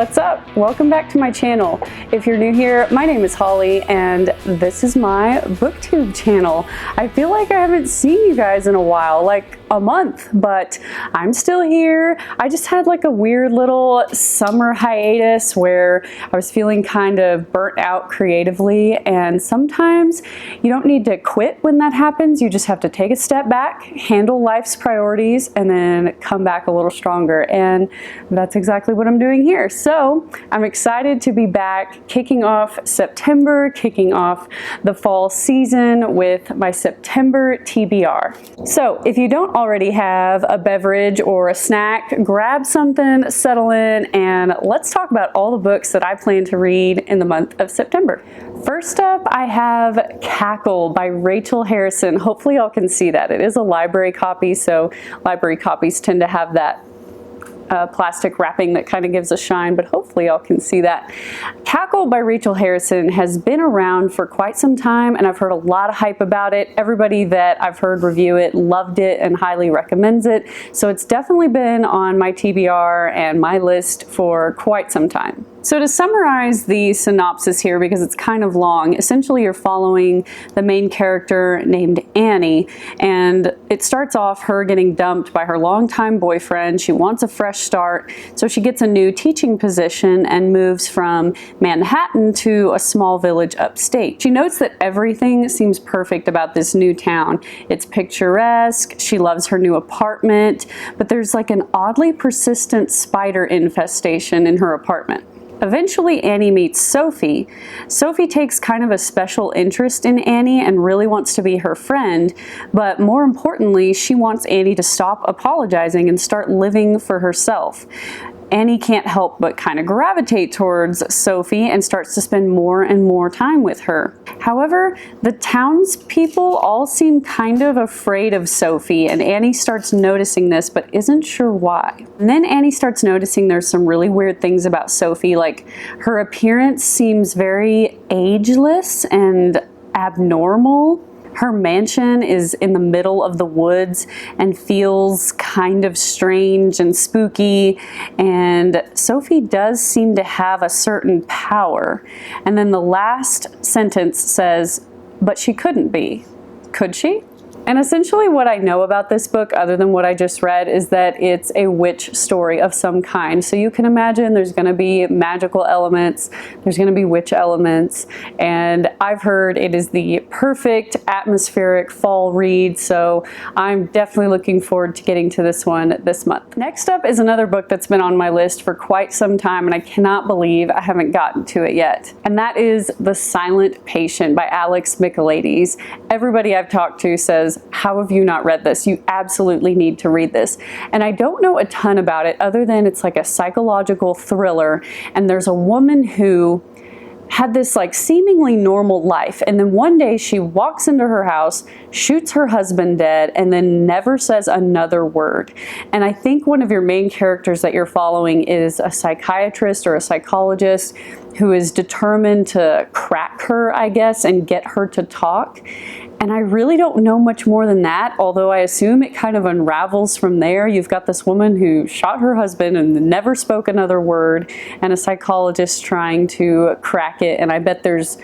What's up? Welcome back to my channel. If you're new here, my name is Holly and this is my booktube channel. I feel like I haven't seen you guys in a while, like a month, but I'm still here. I just had like a weird little summer hiatus where I was feeling kind of burnt out creatively, and sometimes you don't need to quit when that happens. You just have to take a step back, handle life's priorities, and then come back a little stronger. And that's exactly what I'm doing here. So I'm excited to be back, kicking off September, kicking off the fall season with my September TBR. So if you don't already have a beverage or a snack, grab something, settle in, and let's talk about all the books that I plan to read in the month of September. First up, I have Cackle by Rachel Harrison. Hopefully y'all can see that. It is a library copy, so library copies tend to have that plastic wrapping that kind of gives a shine, but hopefully y'all can see that. Cackle by Rachel Harrison has been around for quite some time, and I've heard a lot of hype about it. Everybody that I've heard review it loved it and highly recommends it, so it's definitely been on my TBR and my list for quite some time. So to summarize the synopsis here, because it's kind of long, essentially you're following the main character named Annie, and it starts off her getting dumped by her longtime boyfriend. She wants a fresh start, so she gets a new teaching position and moves from Manhattan to a small village upstate. She notes that everything seems perfect about this new town. It's picturesque, she loves her new apartment, but there's like an oddly persistent spider infestation in her apartment. Eventually, Annie meets Sophie. Sophie takes kind of a special interest in Annie and really wants to be her friend, but more importantly, she wants Annie to stop apologizing and start living for herself. Annie can't help but kind of gravitate towards Sophie and starts to spend more and more time with her. However, the townspeople all seem kind of afraid of Sophie, and Annie starts noticing this but isn't sure why. And then Annie starts noticing there's some really weird things about Sophie, like her appearance seems very ageless and abnormal. Her mansion is in the middle of the woods and feels kind of strange and spooky, and Sophie does seem to have a certain power. And then the last sentence says, but she couldn't be. Could she? And essentially what I know about this book, other than what I just read, is that it's a witch story of some kind. So you can imagine there's going to be magical elements, there's going to be witch elements, and I've heard it is the perfect atmospheric fall read, so I'm definitely looking forward to getting to this one this month. Next up is another book that's been on my list for quite some time, and I cannot believe I haven't gotten to it yet. And that is The Silent Patient by Michaelides. Everybody I've talked to says, how have you not read this? You absolutely need to read this. And I don't know a ton about it other than it's like a psychological thriller, and there's a woman who had this like seemingly normal life, and then one day she walks into her house, shoots her husband dead, and then never says another word. And I think one of your main characters that you're following is a psychiatrist or a psychologist who is determined to crack her, I guess, and get her to talk. And I really don't know much more than that, although I assume it kind of unravels from there. You've got this woman who shot her husband and never spoke another word, and a psychologist trying to crack it. And I bet there's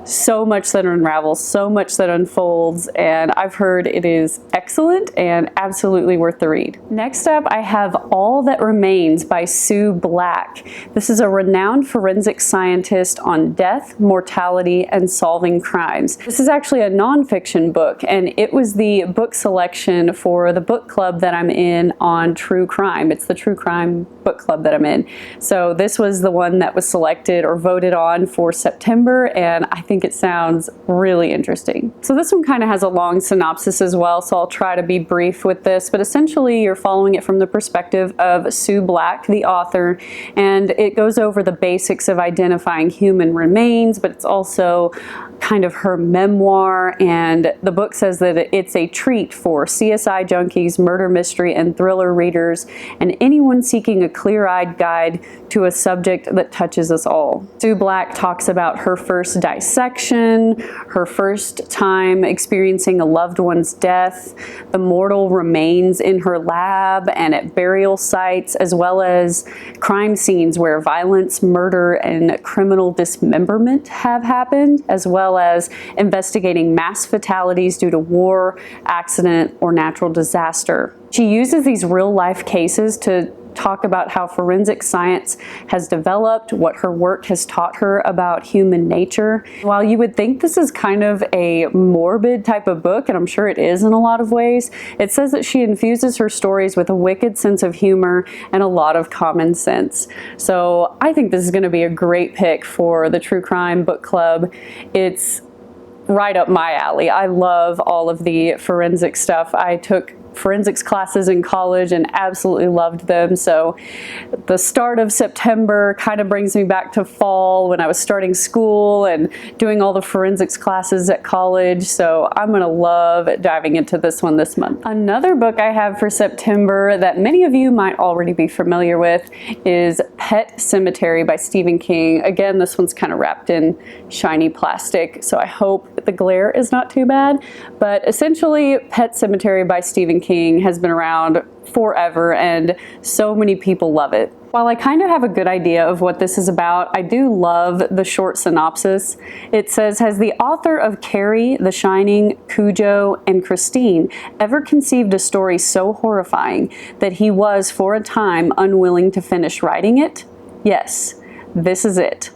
so much that unravels, so much that unfolds, and I've heard it is excellent and absolutely worth the read. Next up, I have All That Remains by Sue Black. This is a renowned forensic scientist on death, mortality, and solving crimes. This is actually a nonfiction book, and it was the book selection for the book club that I'm in on true crime. It's the true crime book club that I'm in. So this was the one that was selected or voted on for September, and I think it sounds really interesting. So this one kind of has a long synopsis as well, so I'll try to be brief with this, but essentially you're following it from the perspective of Sue Black, the author, and it goes over the basics of identifying human remains, but it's also kind of her memoir and and the book says that it's a treat for CSI junkies, murder mystery, and thriller readers, and anyone seeking a clear-eyed guide to a subject that touches us all. Sue Black talks about her first dissection, her first time experiencing a loved one's death, the mortal remains in her lab and at burial sites, as well as crime scenes where violence, murder, and criminal dismemberment have happened, as well as investigating mass fatalities due to war, accident, or natural disaster. She uses these real-life cases to talk about how forensic science has developed, what her work has taught her about human nature. While you would think this is kind of a morbid type of book, and I'm sure it is in a lot of ways, it says that she infuses her stories with a wicked sense of humor and a lot of common sense. So I think this is going to be a great pick for the True Crime Book Club. It's right up my alley. I love all of the forensic stuff. I took forensics classes in college and absolutely loved them. So the start of September kind of brings me back to fall when I was starting school and doing all the forensics classes at college. So I'm gonna love diving into this one this month. Another book I have for September that many of you might already be familiar with is Pet Sematary by Stephen King. Again, this one's kind of wrapped in shiny plastic, so I hope the glare is not too bad. But essentially, Pet Sematary by Stephen King has been around forever and so many people love it. While I kind of have a good idea of what this is about, I do love the short synopsis. It says, has the author of Carrie, The Shining, Cujo, and Christine ever conceived a story so horrifying that he was, for a time, unwilling to finish writing it? Yes, this is it.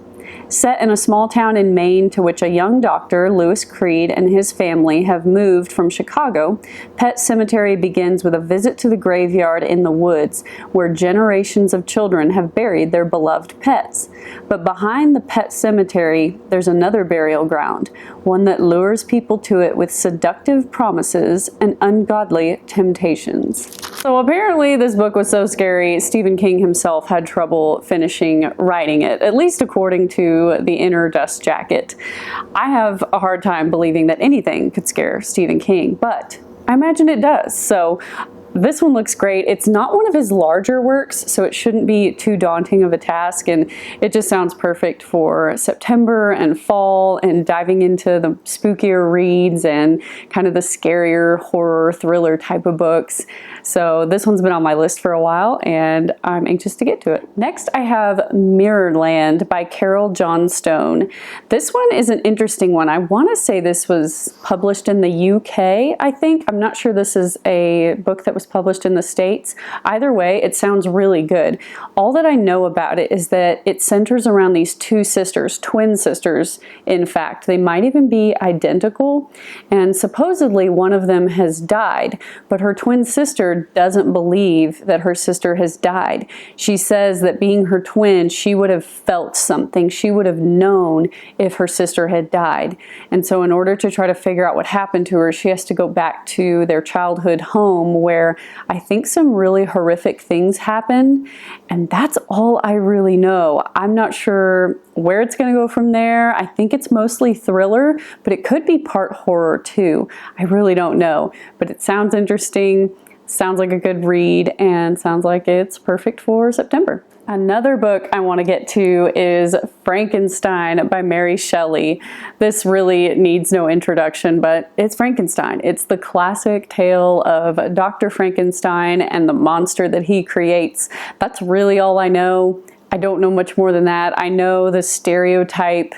Set in a small town in Maine to which a young doctor, Lewis Creed, and his family have moved from Chicago, Pet Sematary begins with a visit to the graveyard in the woods where generations of children have buried their beloved pets. But behind the Pet Sematary, there's another burial ground, one that lures people to it with seductive promises and ungodly temptations. So apparently this book was so scary, Stephen King himself had trouble finishing writing it, at least according to the inner dust jacket. I have a hard time believing that anything could scare Stephen King, but I imagine it does. So this one looks great. It's not one of his larger works, so it shouldn't be too daunting of a task, and it just sounds perfect for September and fall and diving into the spookier reads and kind of the scarier horror thriller type of books. So this one's been on my list for a while and I'm anxious to get to it. Next I have Mirrorland by Carole Johnstone. This one is an interesting one. I want to say this was published in the UK, I think. I'm not sure this is a book that was published in the States. Either way, it sounds really good. All that I know about it is that it centers around these two sisters, twin sisters, in fact. They might even be identical, and supposedly one of them has died, but her twin sister doesn't believe that her sister has died. She says that being her twin, she would have felt something. She would have known if her sister had died. And so in order to try to figure out what happened to her, she has to go back to their childhood home where I think some really horrific things happened. And that's all I really know. I'm not sure where it's going to go from there. I think it's mostly thriller, but it could be part horror too. I really don't know, but it sounds interesting. Sounds like a good read and sounds like it's perfect for September. Another book I want to get to is Frankenstein by Mary Shelley. This really needs no introduction, but it's Frankenstein. It's the classic tale of Dr. Frankenstein and the monster that he creates. That's really all I know. I don't know much more than that. I know the stereotype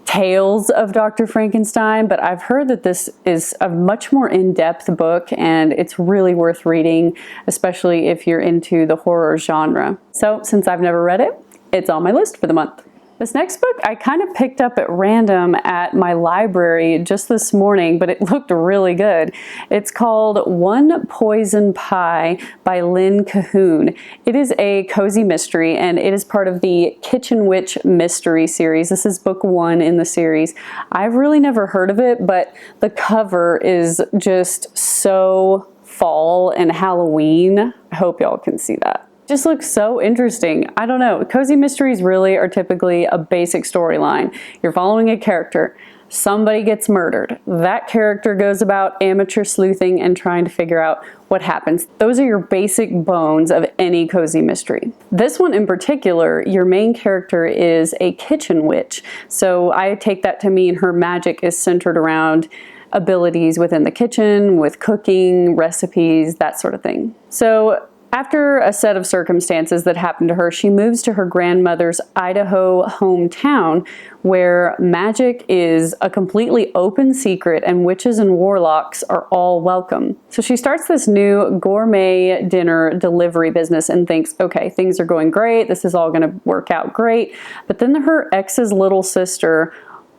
tales of Dr. Frankenstein, but I've heard that this is a much more in-depth book and it's really worth reading, especially if you're into the horror genre. So since I've never read it, it's on my list for the month. This next book I kind of picked up at random at my library just this morning, but it looked really good. It's called One Poison Pie by Lynn Cahoon. It is a cozy mystery and it is part of the Kitchen Witch mystery series. This is book 1 in the series. I've really never heard of it, but the cover is just so fall and Halloween. I hope y'all can see that. Just looks so interesting. I don't know. Cozy mysteries really are typically a basic storyline. You're following a character. somebody gets murdered. That character goes about amateur sleuthing and trying to figure out what happens. Those are your basic bones of any cozy mystery. This one in particular, your main character is a kitchen witch. So I take that to mean her magic is centered around abilities within the kitchen, with cooking, recipes, that sort of thing. So after a set of circumstances that happened to her, she moves to her grandmother's Idaho hometown, where magic is a completely open secret and witches and warlocks are all welcome. So she starts this new gourmet dinner delivery business and thinks, okay, things are going great, this is all gonna work out great. But then her ex's little sister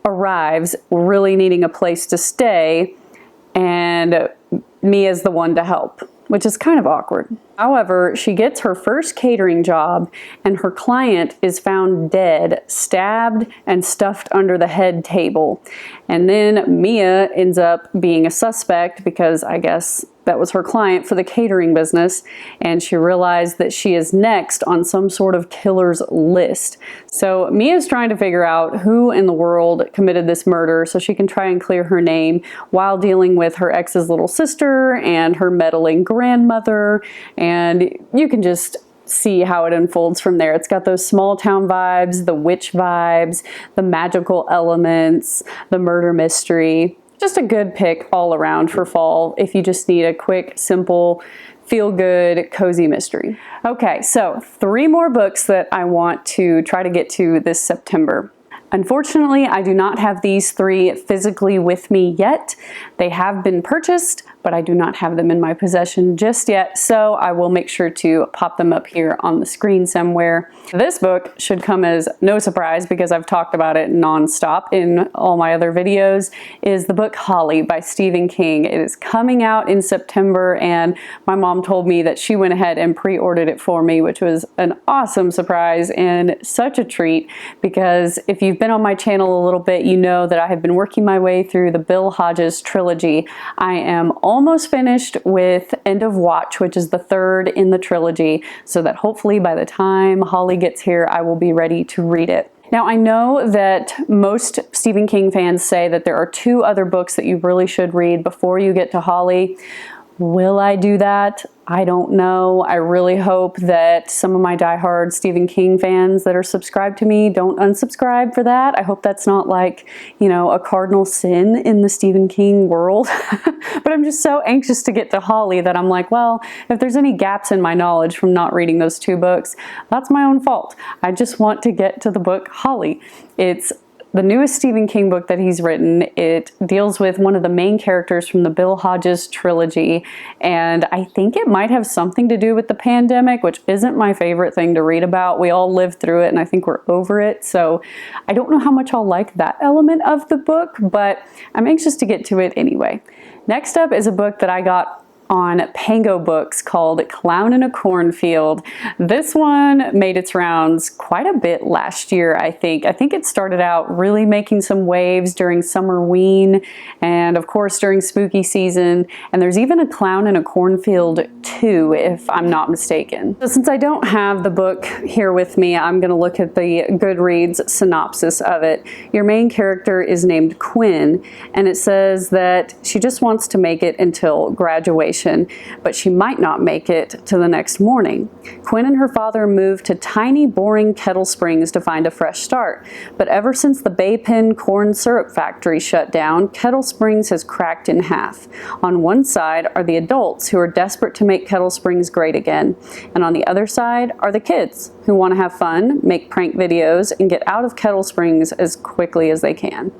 arrives, really needing a place to stay, and Mia's the one to help, which is kind of awkward. However, she gets her first catering job and her client is found dead, stabbed and stuffed under the head table. And then Mia ends up being a suspect because I guess that was her client for the catering business, and she realized that she is next on some sort of killer's list. So Mia's trying to figure out who in the world committed this murder so she can try and clear her name while dealing with her ex's little sister and her meddling grandmother, and you can just see how it unfolds from there. It's got those small town vibes, the witch vibes, the magical elements, the murder mystery. Just a good pick all around for fall if you just need a quick, simple, feel-good, cozy mystery. Okay, so 3 more books that I want to try to get to this September. Unfortunately, I do not have these 3 physically with me yet. They have been purchased, but I do not have them in my possession just yet, so I will make sure to pop them up here on the screen somewhere. This book should come as no surprise because I've talked about it nonstop in all my other videos, is the book Holly by Stephen King. It is coming out in September, and my mom told me that she went ahead and pre-ordered it for me, which was an awesome surprise and such a treat, because if you've been on my channel a little bit, you know that I have been working my way through the Bill Hodges trilogy. I am almost finished with End of Watch, which is the 3rd in the trilogy, so that hopefully by the time Holly gets here, I will be ready to read it. Now, I know that most Stephen King fans say that there are 2 other books that you really should read before you get to Holly. Will I do that? I don't know. I really hope that some of my diehard Stephen King fans that are subscribed to me don't unsubscribe for that. I hope that's not like, you know, a cardinal sin in the Stephen King world. But I'm just so anxious to get to Holly that I'm like, well, if there's any gaps in my knowledge from not reading those 2 books, that's my own fault. I just want to get to the book Holly. It's the newest Stephen King book that he's written. It deals with one of the main characters from the Bill Hodges trilogy, and I think it might have something to do with the pandemic, which isn't my favorite thing to read about. We all lived through it and I think we're over it, so I don't know how much I'll like that element of the book, but I'm anxious to get to it anyway. Next up is a book that I got on Pango Books called Clown in a Cornfield. This one made its rounds quite a bit last year, I think. I think it started out really making some waves during Summerween and of course during spooky season, and there's even a Clown in a Cornfield 2 if I'm not mistaken. So since I don't have the book here with me, I'm going to look at the Goodreads synopsis of it. Your main character is named Quinn, and it says that she just wants to make it until graduation, but she might not make it to the next morning. Quinn and her father moved to tiny, boring Kettle Springs to find a fresh start, but ever since the Bay Pen corn syrup factory shut down, Kettle Springs has cracked in half. On one side are the adults who are desperate to make Kettle Springs great again, and on the other side are the kids who want to have fun, make prank videos, and get out of Kettle Springs as quickly as they can.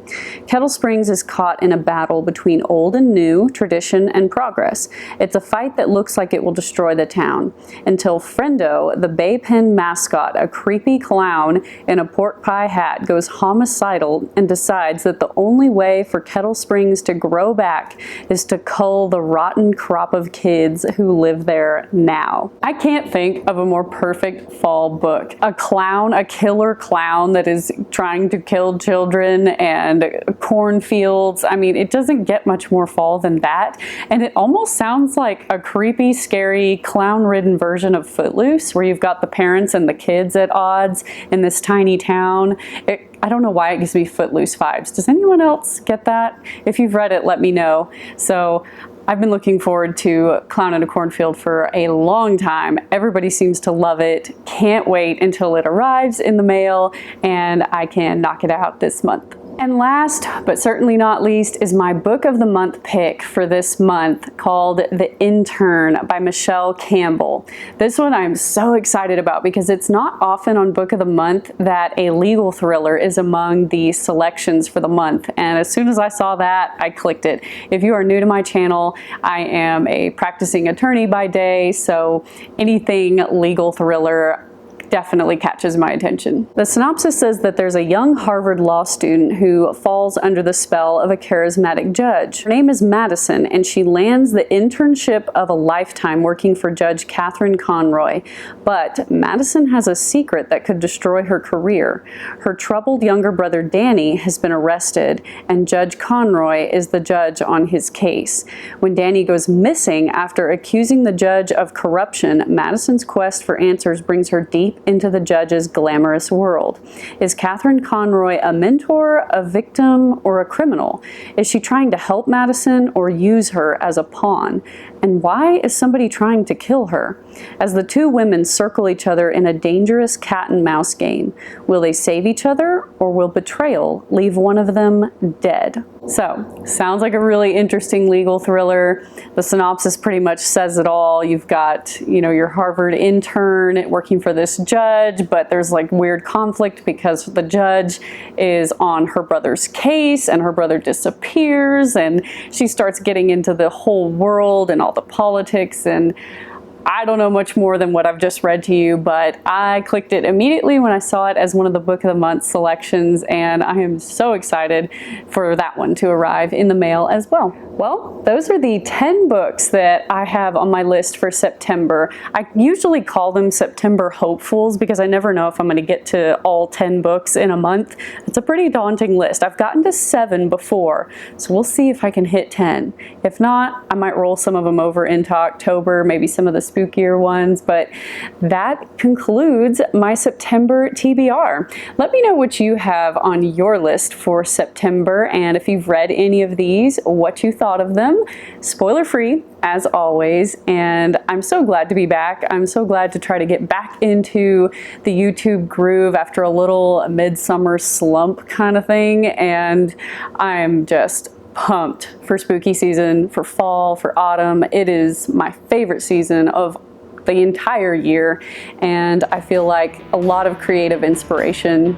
Kettle Springs is caught in a battle between old and new, tradition and progress. It's a fight that looks like it will destroy the town, until Friendo, the Bay Pen mascot, a creepy clown in a pork pie hat, goes homicidal and decides that the only way for Kettle Springs to grow back is to cull the rotten crop of kids who live there now. I can't think of a more perfect fall book. A clown, a killer clown that is trying to kill children, and cornfields. I mean, it doesn't get much more fall than that, and it almost sounds sounds like a creepy, scary, clown-ridden version of Footloose, where you've got the parents and the kids at odds in this tiny town. I don't know why it gives me Footloose vibes. Does anyone else get that? If you've read it, let me know. So I've been looking forward to Clown in a Cornfield for a long time. Everybody seems to love it. Can't wait until it arrives in the mail and I can knock it out this month. And last, but certainly not least, is my book of the month pick for this month, called The Intern by Michele Campbell. This one I'm so excited about because it's not often on book of the month that a legal thriller is among the selections for the month. And as soon as I saw that, I clicked it. If you are new to my channel, I am a practicing attorney by day, so anything legal thriller definitely catches my attention. The synopsis says that there's a young Harvard law student who falls under the spell of a charismatic judge. Her name is Madison, and she lands the internship of a lifetime working for Judge Catherine Conroy. But Madison has a secret that could destroy her career. Her troubled younger brother Danny has been arrested, and Judge Conroy is the judge on his case. When Danny goes missing after accusing the judge of corruption, Madison's quest for answers brings her deep into the judge's glamorous world. Is Catherine Conroy a mentor, a victim, or a criminal? Is she trying to help Madison or use her as a pawn? And why is somebody trying to kill her? As the two women circle each other in a dangerous cat and mouse game, will they save each other, or will betrayal leave one of them dead? So, sounds like a really interesting legal thriller. The synopsis pretty much says it all. You've got, your Harvard intern working for this judge, but there's like weird conflict because the judge is on her brother's case and her brother disappears, and she starts getting into the whole world and all the politics, and I don't know much more than what I've just read to you, but I clicked it immediately when I saw it as one of the book of the month selections, and I am so excited for that one to arrive in the mail as well. Well, those are the 10 books that I have on my list for September. I usually call them September hopefuls because I never know if I'm going to get to all 10 books in a month. It's a pretty daunting list. I've gotten to 7 before, so we'll see if I can hit 10. If not, I might roll some of them over into October, maybe some of the spookier ones, but that concludes my September TBR. Let me know what you have on your list for September, and if you've read any of these, what you thought of them. Spoiler free, as always, and I'm so glad to be back. I'm so glad to try to get back into the YouTube groove after a little midsummer slump kind of thing, and I'm just pumped for spooky season, for fall, for autumn. It is my favorite season of the entire year, and I feel like a lot of creative inspiration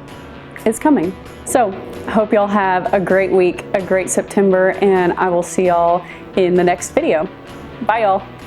is coming. So I hope y'all have a great week, a great September, and I will see y'all in the next video. Bye y'all.